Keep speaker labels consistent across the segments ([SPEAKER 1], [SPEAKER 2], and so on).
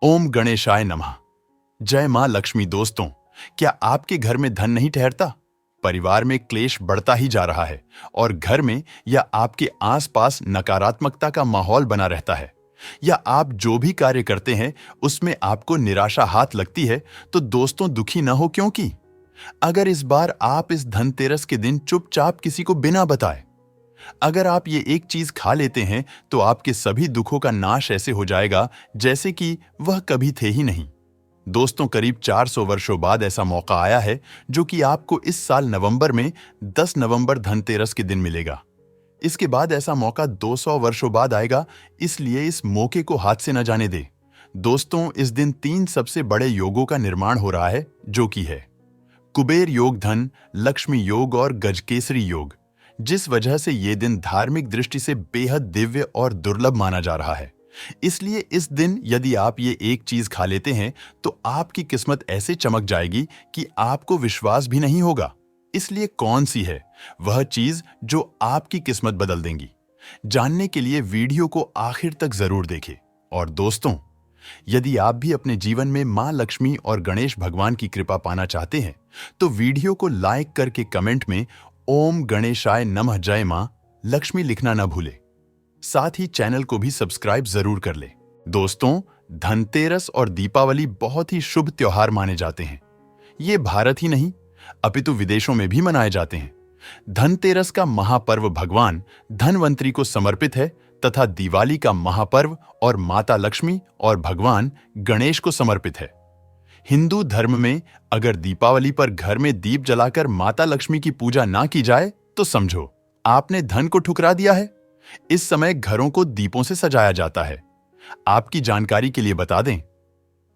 [SPEAKER 1] ओम गणेशाय नमः। जय मां लक्ष्मी। दोस्तों, क्या आपके घर में धन नहीं ठहरता? परिवार में क्लेश बढ़ता ही जा रहा है और घर में या आपके आसपास नकारात्मकता का माहौल बना रहता है, या आप जो भी कार्य करते हैं उसमें आपको निराशा हाथ लगती है, तो दोस्तों दुखी न हो। क्योंकि अगर इस बार आप इस धनतेरस के दिन चुपचाप किसी को बिना बताए अगर आप ये एक चीज खा लेते हैं, तो आपके सभी दुखों का नाश ऐसे हो जाएगा जैसे कि वह कभी थे ही नहीं। दोस्तों, करीब 400 वर्षों बाद ऐसा मौका आया है जो कि आपको इस साल नवंबर में 10 नवंबर धनतेरस के दिन मिलेगा। इसके बाद ऐसा मौका 200 वर्षों बाद आएगा, इसलिए इस मौके को हाथ से न जाने दे। दोस्तों, इस दिन 3 सबसे बड़े योगों का निर्माण हो रहा है, जो कि है कुबेर योग, धन लक्ष्मी योग और गजकेसरी योग, जिस वजह से ये दिन धार्मिक दृष्टि से बेहद दिव्य और दुर्लभ माना जा रहा है। इसलिए इस दिन यदि आप ये एक चीज खा लेते हैं तो आपकी किस्मत ऐसे चमक जाएगी कि आपको विश्वास भी नहीं होगा। इसलिए कौन सी है वह चीज जो आपकी किस्मत बदल देंगी? जानने के लिए वीडियो को आखिर तक जरूर देखें। और दोस्तों, यदि आप भी अपने जीवन में मां लक्ष्मी और गणेश भगवान की कृपा पाना चाहते हैं, तो वीडियो को लाइक करके कमेंट में ओम गणेशाय नमः जय मां लक्ष्मी लिखना न भूले। साथ ही चैनल को भी सब्सक्राइब जरूर कर ले। दोस्तों, धनतेरस और दीपावली बहुत ही शुभ त्योहार माने जाते हैं। ये भारत ही नहीं अपितु विदेशों में भी मनाए जाते हैं। धनतेरस का महापर्व भगवान धनवंतरी को समर्पित है तथा दिवाली का महापर्व और माता लक्ष्मी और भगवान गणेश को समर्पित है। हिंदू धर्म में अगर दीपावली पर घर में दीप जलाकर माता लक्ष्मी की पूजा ना की जाए तो समझो आपने धन को ठुकरा दिया है। इस समय घरों को दीपों से सजाया जाता है। आपकी जानकारी के लिए बता दें,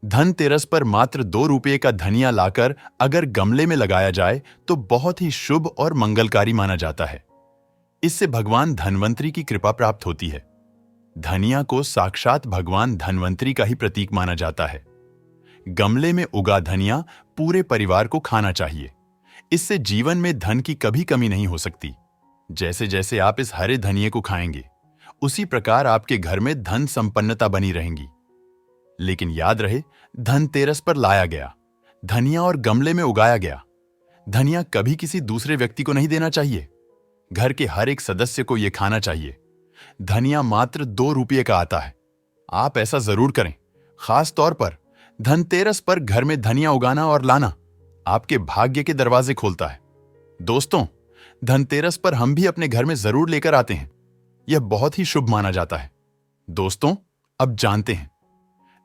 [SPEAKER 1] धनतेरस पर मात्र 2 रुपये का धनिया लाकर अगर गमले में लगाया जाए तो बहुत ही शुभ और मंगलकारी माना जाता है। इससे भगवान धनवंतरी की कृपा प्राप्त होती है। धनिया को साक्षात भगवान धनवंतरी का ही प्रतीक माना जाता है। गमले में उगा धनिया पूरे परिवार को खाना चाहिए। इससे जीवन में धन की कभी कमी नहीं हो सकती। जैसे जैसे आप इस हरे धनिये को खाएंगे, उसी प्रकार आपके घर में धन संपन्नता बनी रहेंगी। लेकिन याद रहे, धनतेरस पर लाया गया धनिया और गमले में उगाया गया धनिया कभी किसी दूसरे व्यक्ति को नहीं देना चाहिए। घर के हर एक सदस्य को यह खाना चाहिए। धनिया मात्र 2 रुपये का आता है। आप ऐसा जरूर करें। खास तौर पर धनतेरस पर घर में धनिया उगाना और लाना आपके भाग्य के दरवाजे खोलता है। दोस्तों, धनतेरस पर हम भी अपने घर में जरूर लेकर आते हैं। यह बहुत ही शुभ माना जाता है। दोस्तों, अब जानते हैं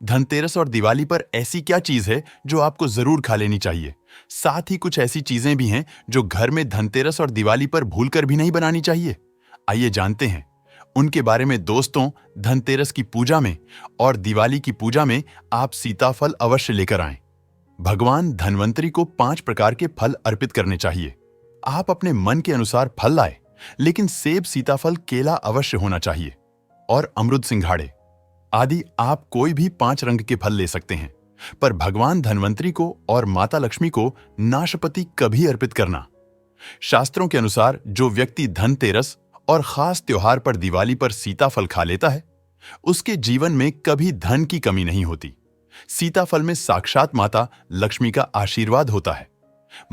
[SPEAKER 1] धनतेरस और दिवाली पर ऐसी क्या चीज है जो आपको जरूर खा लेनी चाहिए। साथ ही कुछ ऐसी चीजें भी हैं जो घर में धनतेरस और दिवाली पर भूलकर भी नहीं बनानी चाहिए। आइए जानते हैं उनके बारे में। दोस्तों, धनतेरस की पूजा में और दिवाली की पूजा में आप सीताफल अवश्य लेकर आएं। भगवान धनवंतरी को 5 प्रकार के फल अर्पित करने चाहिए। आप अपने मन के अनुसार फल लाए, लेकिन सेब, सीताफल, केला अवश्य होना चाहिए और अमरुद, सिंघाड़े आदि आप कोई भी 5 रंग के फल ले सकते हैं। पर भगवान धनवंतरी को और माता लक्ष्मी को नाशपाती कभी अर्पित करना। शास्त्रों के अनुसार जो व्यक्ति धनतेरस और खास त्योहार पर दिवाली पर सीताफल खा लेता है, उसके जीवन में कभी धन की कमी नहीं होती। सीताफल में साक्षात माता लक्ष्मी का आशीर्वाद होता है।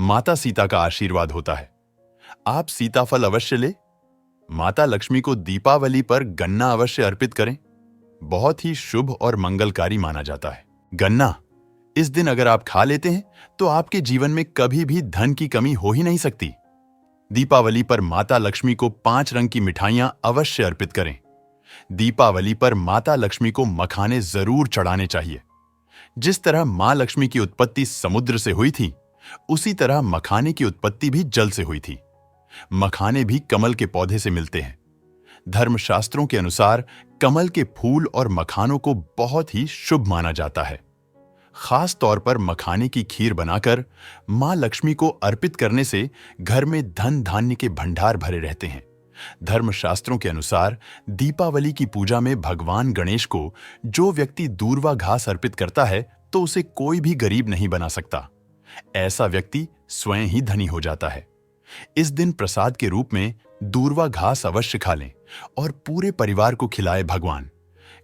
[SPEAKER 1] माता सीता का आशीर्वाद होता है। आप सीताफल अवश्य ले। माता लक्ष्मी को दीपावली पर गन्ना अवश्य अर्पित करें। बहुत ही शुभ और मंगलकारी माना जाता है। गन्ना इस दिन अगर आप खा लेते हैं तो आपके जीवन में कभी भी धन की कमी हो ही नहीं सकती। दीपावली पर माता लक्ष्मी को 5 रंग की मिठाइयां अवश्य अर्पित करें। दीपावली पर माता लक्ष्मी को मखाने जरूर चढ़ाने चाहिए। जिस तरह मां लक्ष्मी की उत्पत्ति समुद्र से हुई थी, उसी तरह मखाने की उत्पत्ति भी जल से हुई थी। मखाने भी कमल के पौधे से मिलते हैं। धर्मशास्त्रों के अनुसार कमल के फूल और मखानों को बहुत ही शुभ माना जाता है। खास तौर पर मखाने की खीर बनाकर मां लक्ष्मी को अर्पित करने से घर में धन धान्य के भंडार भरे रहते हैं। धर्मशास्त्रों के अनुसार दीपावली की पूजा में भगवान गणेश को जो व्यक्ति दूर्वा घास अर्पित करता है, तो उसे कोई भी गरीब नहीं बना सकता। ऐसा व्यक्ति स्वयं ही धनी हो जाता है। इस दिन प्रसाद के रूप में दूर्वा घास अवश्य खा लें और पूरे परिवार को खिलाए। भगवान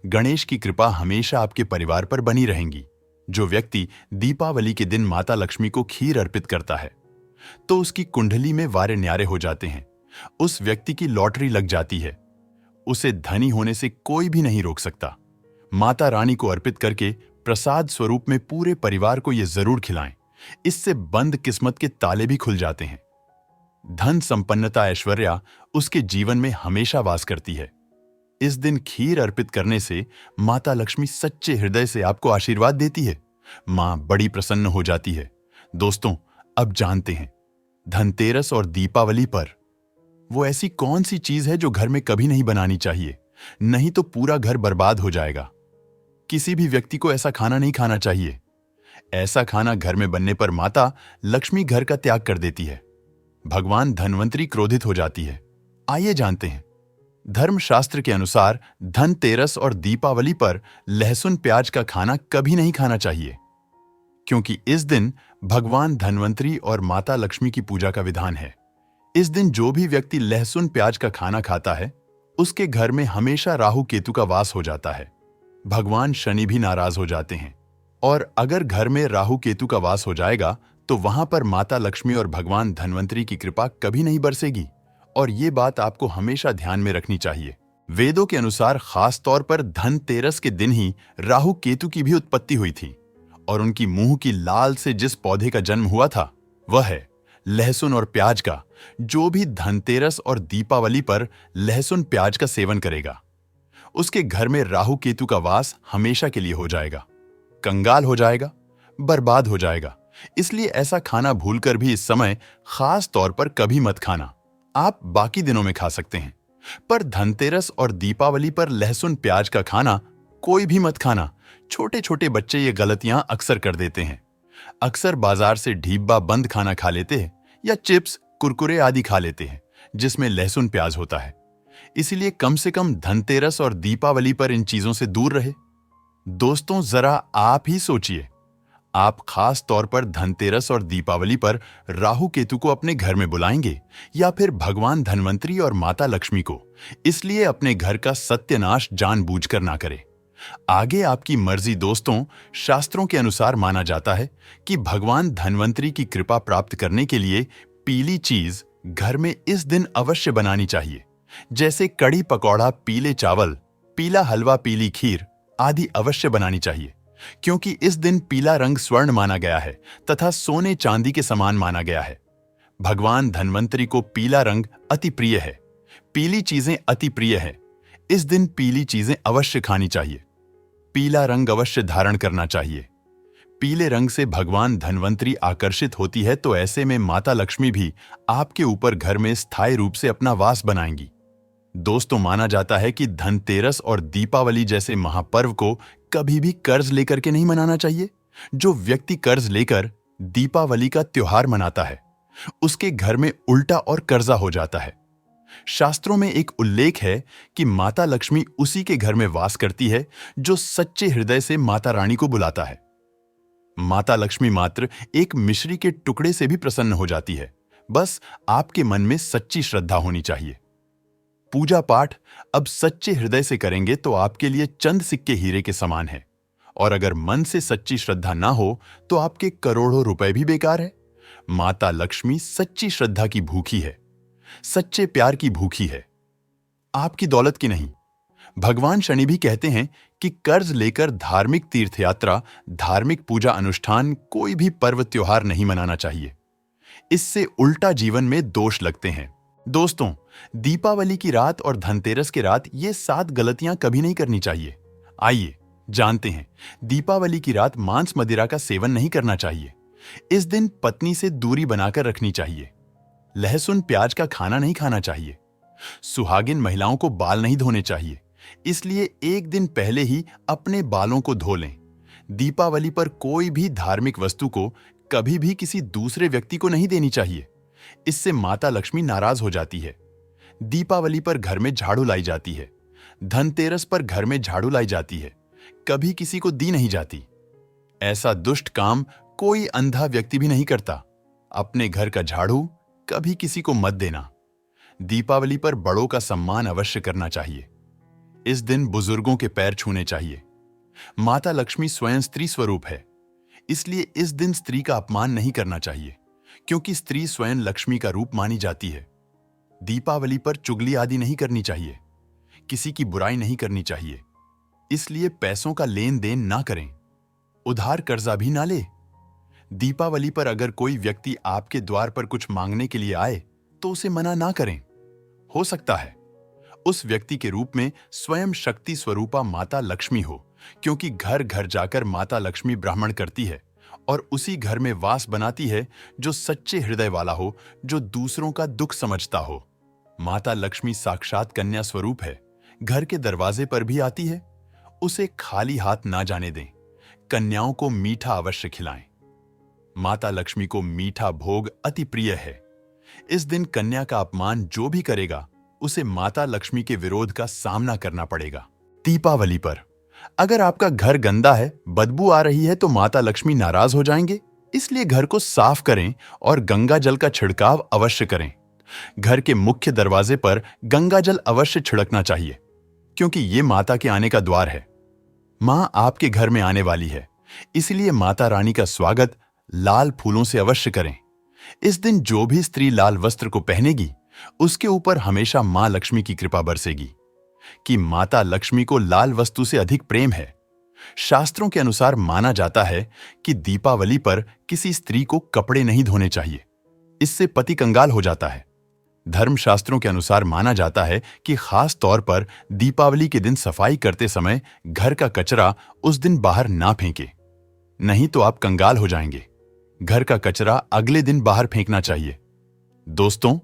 [SPEAKER 1] गणेश की कृपा हमेशा आपके परिवार पर बनी रहेंगी। जो व्यक्ति दीपावली के दिन माता लक्ष्मी को खीर अर्पित करता है तो उसकी कुंडली में वारे न्यारे हो जाते हैं। उस व्यक्ति की लॉटरी लग जाती है। उसे धनी होने से कोई भी नहीं रोक सकता। माता रानी को अर्पित करके प्रसाद स्वरूप में पूरे परिवार को यह जरूर खिलाएं। इससे बंद किस्मत के ताले भी खुल जाते हैं। धन संपन्नता ऐश्वर्या उसके जीवन में हमेशा वास करती है। इस दिन खीर अर्पित करने से माता लक्ष्मी सच्चे हृदय से आपको आशीर्वाद देती है। मां बड़ी प्रसन्न हो जाती है। दोस्तों, अब जानते हैं धनतेरस और दीपावली पर वो ऐसी कौन सी चीज है जो घर में कभी नहीं बनानी चाहिए, नहीं तो पूरा घर बर्बाद हो जाएगा। किसी भी व्यक्ति को ऐसा खाना नहीं खाना चाहिए। ऐसा खाना घर में बनने पर माता लक्ष्मी घर का त्याग कर देती है। भगवान धनवंतरी क्रोधित हो जाती है। आइए जानते हैं। धर्मशास्त्र के अनुसार धनतेरस और दीपावली पर लहसुन प्याज का खाना कभी नहीं खाना चाहिए, क्योंकि इस दिन भगवान धनवंतरी और माता लक्ष्मी की पूजा का विधान है। इस दिन जो भी व्यक्ति लहसुन प्याज का खाना खाता है उसके घर में हमेशा राहु केतु का वास हो जाता है। भगवान शनि भी नाराज हो जाते हैं, और अगर घर में राहु केतु का वास हो जाएगा तो वहां पर माता लक्ष्मी और भगवान धनवंतरी की कृपा कभी नहीं बरसेगी। और ये बात आपको हमेशा ध्यान में रखनी चाहिए। वेदों के अनुसार खास तौर पर धनतेरस के दिन ही राहु केतु की भी उत्पत्ति हुई थी, और उनकी मुंह की लाल से जिस पौधे का जन्म हुआ था वह है लहसुन और प्याज का। जो भी धनतेरस और दीपावली पर लहसुन प्याज का सेवन करेगा उसके घर में राहु केतु का वास हमेशा के लिए हो जाएगा, कंगाल हो जाएगा, बर्बाद हो जाएगा। इसलिए ऐसा खाना भूलकर भी इस समय खास तौर पर कभी मत खाना। आप बाकी दिनों में खा सकते हैं, पर धनतेरस और दीपावली पर लहसुन प्याज का खाना कोई भी मत खाना। छोटे छोटे बच्चे ये गलतियां अक्सर कर देते हैं। अक्सर बाजार से ढीब्बा बंद खाना खा लेते हैं या चिप्स कुरकुरे आदि खा लेते हैं जिसमें लहसुन प्याज होता है। इसीलिए कम से कम धनतेरस और दीपावली पर इन चीजों से दूर रहे। दोस्तों, जरा आप ही सोचिए, आप खास तौर पर धनतेरस और दीपावली पर राहु केतु को अपने घर में बुलाएंगे या फिर भगवान धनवंतरी और माता लक्ष्मी को। इसलिए अपने घर का सत्यानाश जानबूझकर ना करें। आगे आपकी मर्जी। दोस्तों, शास्त्रों के अनुसार माना जाता है कि भगवान धनवंतरी की कृपा प्राप्त करने के लिए पीली चीज घर में इस दिन अवश्य बनानी चाहिए, जैसे कड़ी पकौड़ा, पीले चावल, पीला हलवा, पीली खीर आदि अवश्य बनानी चाहिए, क्योंकि इस दिन पीला रंग स्वर्ण माना गया है तथा सोने चांदी के समान माना गया है। भगवान धनवंतरी को पीला रंग अति प्रिय है। पीली चीजें अति प्रिय है। इस दिन पीली चीजें अवश्य खानी चाहिए। पीला रंग अवश्य धारण करना चाहिए। पीले रंग से भगवान धनवंतरी आकर्षित होती है, तो ऐसे में माता लक्ष्मी भी आपके ऊपर घर में स्थायी रूप से अपना वास बनाएंगी। दोस्तों, माना जाता है कि धनतेरस और दीपावली जैसे महापर्व को कभी भी कर्ज लेकर के नहीं मनाना चाहिए। जो व्यक्ति कर्ज लेकर दीपावली का त्योहार मनाता है उसके घर में उल्टा और कर्जा हो जाता है। शास्त्रों में एक उल्लेख है कि माता लक्ष्मी उसी के घर में वास करती है जो सच्चे हृदय से माता रानी को बुलाता है। माता लक्ष्मी मात्र एक मिश्री के टुकड़े से भी प्रसन्न हो जाती है। बस आपके मन में सच्ची श्रद्धा होनी चाहिए। पूजा पाठ अब सच्चे हृदय से करेंगे तो आपके लिए चंद सिक्के हीरे के समान है, और अगर मन से सच्ची श्रद्धा ना हो तो आपके करोड़ों रुपए भी बेकार है। माता लक्ष्मी सच्ची श्रद्धा की भूखी है, सच्चे प्यार की भूखी है, आपकी दौलत की नहीं। भगवान शनि भी कहते हैं कि कर्ज लेकर धार्मिक तीर्थयात्रा, धार्मिक पूजा अनुष्ठान, कोई भी पर्व त्योहार नहीं मनाना चाहिए। इससे उल्टा जीवन में दोष लगते हैं। दोस्तों, दीपावली की रात और धनतेरस की रात ये 7 गलतियां कभी नहीं करनी चाहिए। आइए जानते हैं। दीपावली की रात मांस मदिरा का सेवन नहीं करना चाहिए। इस दिन पत्नी से दूरी बनाकर रखनी चाहिए। लहसुन प्याज का खाना नहीं खाना चाहिए। सुहागिन महिलाओं को बाल नहीं धोने चाहिए, इसलिए एक दिन पहले ही अपने बालों को धो लें। दीपावली पर कोई भी धार्मिक वस्तु को कभी भी किसी दूसरे व्यक्ति को नहीं देनी चाहिए। इससे माता लक्ष्मी नाराज हो जाती है। दीपावली पर घर में झाड़ू लाई जाती है। धनतेरस पर घर में झाड़ू लाई जाती है, कभी किसी को दी नहीं जाती। ऐसा दुष्ट काम कोई अंधा व्यक्ति भी नहीं करता। अपने घर का झाड़ू कभी किसी को मत देना। दीपावली पर बड़ों का सम्मान अवश्य करना चाहिए। इस दिन बुजुर्गों के पैर छूने चाहिए। माता लक्ष्मी स्वयं स्त्री स्वरूप है, इसलिए इस दिन स्त्री का अपमान नहीं करना चाहिए, क्योंकि स्त्री स्वयं लक्ष्मी का रूप मानी जाती है। दीपावली पर चुगली आदि नहीं करनी चाहिए, किसी की बुराई नहीं करनी चाहिए, इसलिए पैसों का लेन देन ना करें, उधार कर्जा भी ना ले। दीपावली पर अगर कोई व्यक्ति आपके द्वार पर कुछ मांगने के लिए आए तो उसे मना ना करें। हो सकता है उस व्यक्ति के रूप में स्वयं शक्ति स्वरूपा माता लक्ष्मी हो, क्योंकि घर घर जाकर माता लक्ष्मी ब्राह्मण करती है और उसी घर में वास बनाती है जो सच्चे हृदय वाला हो, जो दूसरों का दुख समझता हो। माता लक्ष्मी साक्षात कन्या स्वरूप है, घर के दरवाजे पर भी आती है। उसे खाली हाथ ना जाने दें, कन्याओं को मीठा अवश्य खिलाएं। माता लक्ष्मी को मीठा भोग अति प्रिय है। इस दिन कन्या का अपमान जो भी करेगा उसे माता लक्ष्मी के विरोध का सामना करना पड़ेगा। दीपावली पर अगर आपका घर गंदा है, बदबू आ रही है, तो माता लक्ष्मी नाराज हो जाएंगे, इसलिए घर को साफ करें और गंगा जल का छिड़काव अवश्य करें। घर के मुख्य दरवाजे पर गंगा जल अवश्य छिड़कना चाहिए, क्योंकि ये माता के आने का द्वार है। मां आपके घर में आने वाली है, इसलिए माता रानी का स्वागत लाल फूलों से अवश्य करें। इस दिन जो भी स्त्री लाल वस्त्र को पहनेगी उसके ऊपर हमेशा मां लक्ष्मी की कृपा बरसेगी, कि माता लक्ष्मी को लाल वस्तु से अधिक प्रेम है। शास्त्रों के अनुसार माना जाता है कि दीपावली पर किसी स्त्री को कपड़े नहीं धोने चाहिए, इससे पति कंगाल हो जाता है। धर्मशास्त्रों के अनुसार माना जाता है कि खास तौर पर दीपावली के दिन सफाई करते समय घर का कचरा उस दिन बाहर ना फेंके, नहीं तो आप कंगाल हो जाएंगे। घर का कचरा अगले दिन बाहर फेंकना चाहिए। दोस्तों,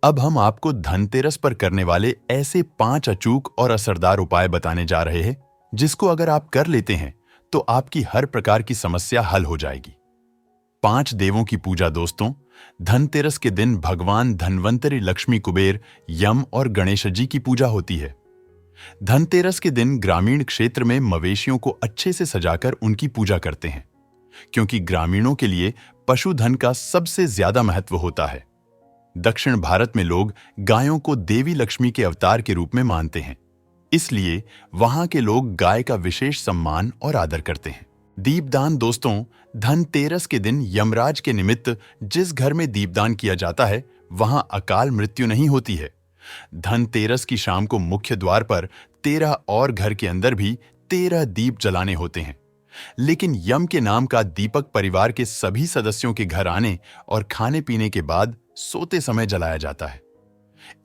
[SPEAKER 1] अब हम आपको धनतेरस पर करने वाले ऐसे 5 अचूक और असरदार उपाय बताने जा रहे हैं, जिसको अगर आप कर लेते हैं तो आपकी हर प्रकार की समस्या हल हो जाएगी। 5 देवों की पूजा। दोस्तों, धनतेरस के दिन भगवान धन्वंतरी, लक्ष्मी, कुबेर, यम और गणेश जी की पूजा होती है। धनतेरस के दिन ग्रामीण क्षेत्र में मवेशियों को अच्छे से सजाकर उनकी पूजा करते हैं, क्योंकि ग्रामीणों के लिए पशुधन का सबसे ज्यादा महत्व होता है। दक्षिण भारत में लोग गायों को देवी लक्ष्मी के अवतार के रूप में मानते हैं, इसलिए वहां के लोग गाय का विशेष सम्मान और आदर करते हैं। दीपदान। दोस्तों, धनतेरस के दिन यमराज के निमित्त जिस घर में दीपदान किया जाता है वहां अकाल मृत्यु नहीं होती है। धनतेरस की शाम को मुख्य द्वार पर 13 और घर के अंदर भी 13 दीप जलाने होते हैं, लेकिन यम के नाम का दीपक परिवार के सभी सदस्यों के घर आने और खाने पीने के बाद सोते समय जलाया जाता है।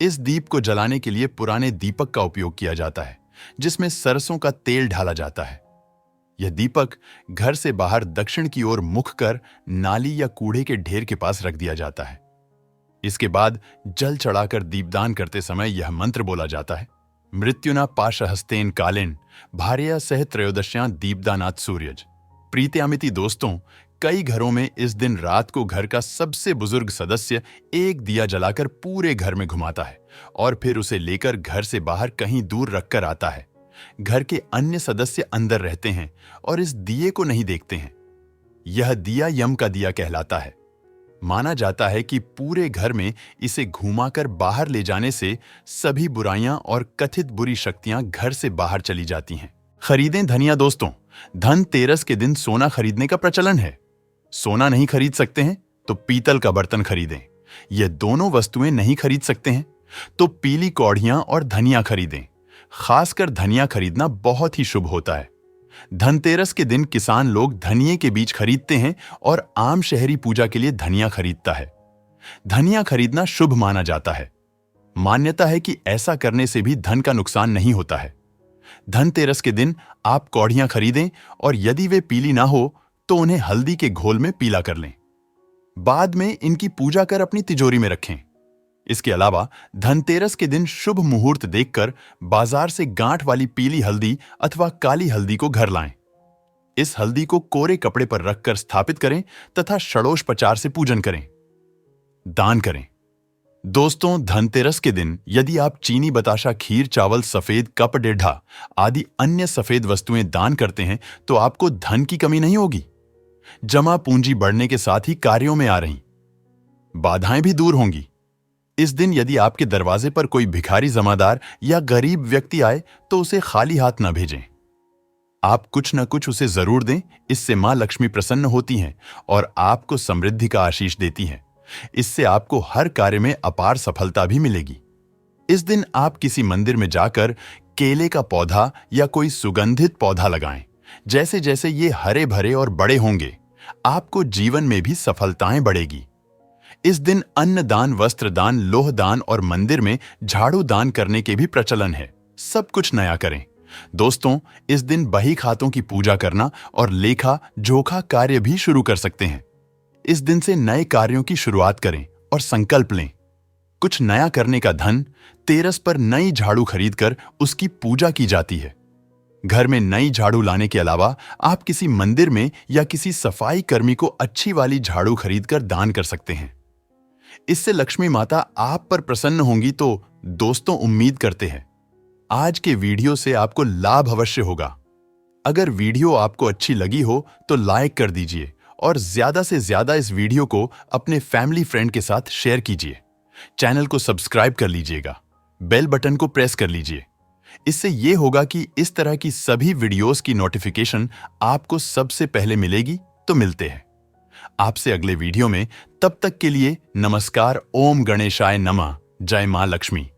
[SPEAKER 1] इस दीप को जलाने के लिए पुराने दीपक का उपयोग किया जाता है, जिसमें सरसों का तेल ढाला जाता है। यह दीपक घर से बाहर दक्षिण की ओर मुख कर नाली या कूड़े के ढेर के पास रख दिया जाता है। इसके बाद जल चढ़ाकर दीपदान करते समय यह मंत्र बोला जाता है, मृत्युना पाशहस्तेन कालेन भार्या सह त्रयोदश्यां दीपदानात् सूर्यज। प्रीत्यामिति। दोस्तों, कई घरों में इस दिन रात को घर का सबसे बुजुर्ग सदस्य एक दिया जलाकर पूरे घर में घुमाता है और फिर उसे लेकर घर से बाहर कहीं दूर रखकर आता है। घर के अन्य सदस्य अंदर रहते हैं और इस दिए को नहीं देखते हैं। यह दिया यम का दिया कहलाता है। माना जाता है कि पूरे घर में इसे घुमाकर बाहर ले जाने से सभी बुराइयां और कथित बुरी शक्तियां घर से बाहर चली जाती हैं। खरीदें धनिया। दोस्तों, धनतेरस के दिन सोना खरीदने का प्रचलन है। सोना नहीं खरीद सकते हैं तो पीतल का बर्तन खरीदें। ये दोनों वस्तुएं नहीं खरीद सकते हैं तो पीली कौड़ियां और धनिया खरीदें। खासकर धनिया खरीदना बहुत ही शुभ होता है। धनतेरस के दिन किसान लोग धनिये के बीज खरीदते हैं और आम शहरी पूजा के लिए धनिया खरीदता है। धनिया खरीदना शुभ माना जाता है। मान्यता है कि ऐसा करने से भी धन का नुकसान नहीं होता है। धनतेरस के दिन आप कौड़ियां खरीदें और यदि वे पीली ना हो तो उन्हें हल्दी के घोल में पीला कर लें। बाद में इनकी पूजा कर अपनी तिजोरी में रखें। इसके अलावा धनतेरस के दिन शुभ मुहूर्त देखकर बाजार से गांठ वाली पीली हल्दी अथवा काली हल्दी को घर लाएं। इस हल्दी को कोरे कपड़े पर रखकर स्थापित करें तथा षडोषपचार से पूजन करें। दान करें। दोस्तों, धनतेरस के दिन यदि आप चीनी, बताशा, खीर, चावल, सफेद कप, डेढ़ा आदि अन्य सफेद वस्तुएं दान करते हैं तो आपको धन की कमी नहीं होगी। जमा पूंजी बढ़ने के साथ ही कार्यों में आ रही बाधाएं भी दूर होंगी। इस दिन यदि आपके दरवाजे पर कोई भिखारी जमादार या गरीब व्यक्ति आए तो उसे खाली हाथ न भेजें। आप कुछ न कुछ उसे जरूर दें, इससे मां लक्ष्मी प्रसन्न होती हैं और आपको समृद्धि का आशीष देती हैं। इससे आपको हर कार्य में अपार सफलता भी मिलेगी। इस दिन आप किसी मंदिर में जाकर केले का पौधा या कोई सुगंधित पौधा लगाएं। जैसे जैसे ये हरे भरे और बड़े होंगे, आपको जीवन में भी सफलताएं बढ़ेगी। इस दिन अन्न दान, वस्त्र दान, लोह दान और मंदिर में झाड़ू दान करने के भी प्रचलन है। सब कुछ नया करें। दोस्तों, इस दिन बही खातों की पूजा करना और लेखा जोखा कार्य भी शुरू कर सकते हैं। इस दिन से नए कार्यों की शुरुआत करें और संकल्प लें। कुछ नया करने का धन तेरस पर नई झाड़ू खरीदकर उसकी पूजा की जाती है। घर में नई झाड़ू लाने के अलावा आप किसी मंदिर में या किसी सफाई कर्मी को अच्छी वाली झाड़ू खरीदकर दान कर सकते हैं। इससे लक्ष्मी माता आप पर प्रसन्न होंगी। तो दोस्तों, उम्मीद करते हैं आज के वीडियो से आपको लाभ अवश्य होगा। अगर वीडियो आपको अच्छी लगी हो तो लाइक कर दीजिए और ज्यादा से ज्यादा इस वीडियो को अपने फैमिली फ्रेंड के साथ शेयर कीजिए। चैनल को सब्सक्राइब कर लीजिएगा, बेल बटन को प्रेस कर लीजिए। इससे यह होगा कि इस तरह की सभी वीडियोस की नोटिफिकेशन आपको सबसे पहले मिलेगी। तो मिलते हैं आपसे अगले वीडियो में। तब तक के लिए नमस्कार। ओम गणेशाय नमः। जय मां लक्ष्मी।